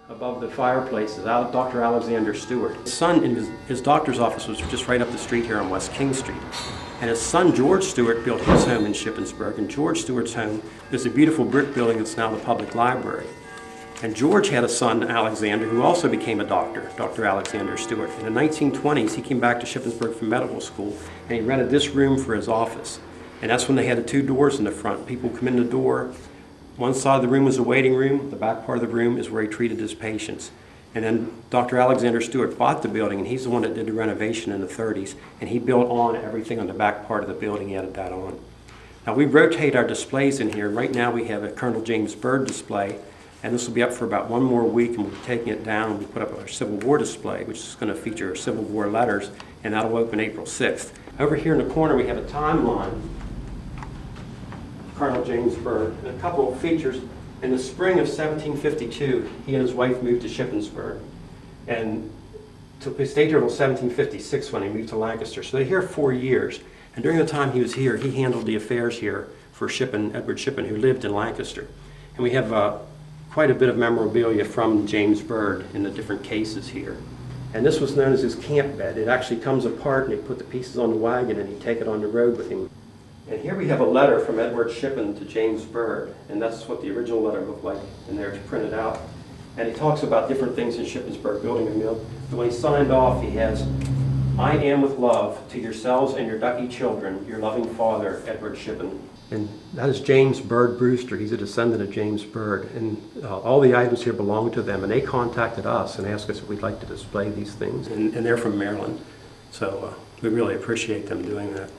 above the fireplace is Dr. Alexander Stewart. His son in his doctor's office was just right up the street here on West King Street. And his son, George Stewart, built his home in Shippensburg. And George Stewart's home is a beautiful brick building that's now the public library. And George had a son, Alexander, who also became a doctor, Dr. Alexander Stewart. In the 1920s, he came back to Shippensburg from medical school, and he rented this room for his office. And that's when they had the two doors in the front. People come in the door. One side of the room was a waiting room. The back part of the room is where he treated his patients. And then Dr. Alexander Stewart bought the building, and he's the one that did the renovation in the 30s. And he built on everything on the back part of the building. He added that on. Now we rotate our displays in here. Right now we have a Colonel James Burd display. And this will be up for about one more week, and we'll be taking it down. We put up our Civil War display, which is going to feature Civil War letters, and that'll open April 6th. Over here in the corner, we have a timeline. Colonel James Burd, and a couple of features. In the spring of 1752, he and his wife moved to Shippensburg, and they stayed here until 1756 when he moved to Lancaster. So they're here 4 years, and during the time he was here, he handled the affairs here for Edward Shippen, who lived in Lancaster. And we have quite a bit of memorabilia from James Burd in the different cases here. And this was known as his camp bed. It actually comes apart, and he put the pieces on the wagon, and he'd take it on the road with him. And here we have a letter from Edward Shippen to James Burd, and that's what the original letter looked like, and there it's printed out. And he talks about different things in Shippensburg, building a mill. But when he signed off, he has, "I am with love to yourselves and your ducky children, your loving father, Edward Shippen." And that is James Burd Brewster. He's a descendant of James Burd, and all the items here belong to them. And they contacted us and asked us if we'd like to display these things, and they're from Maryland. So we really appreciate them doing that.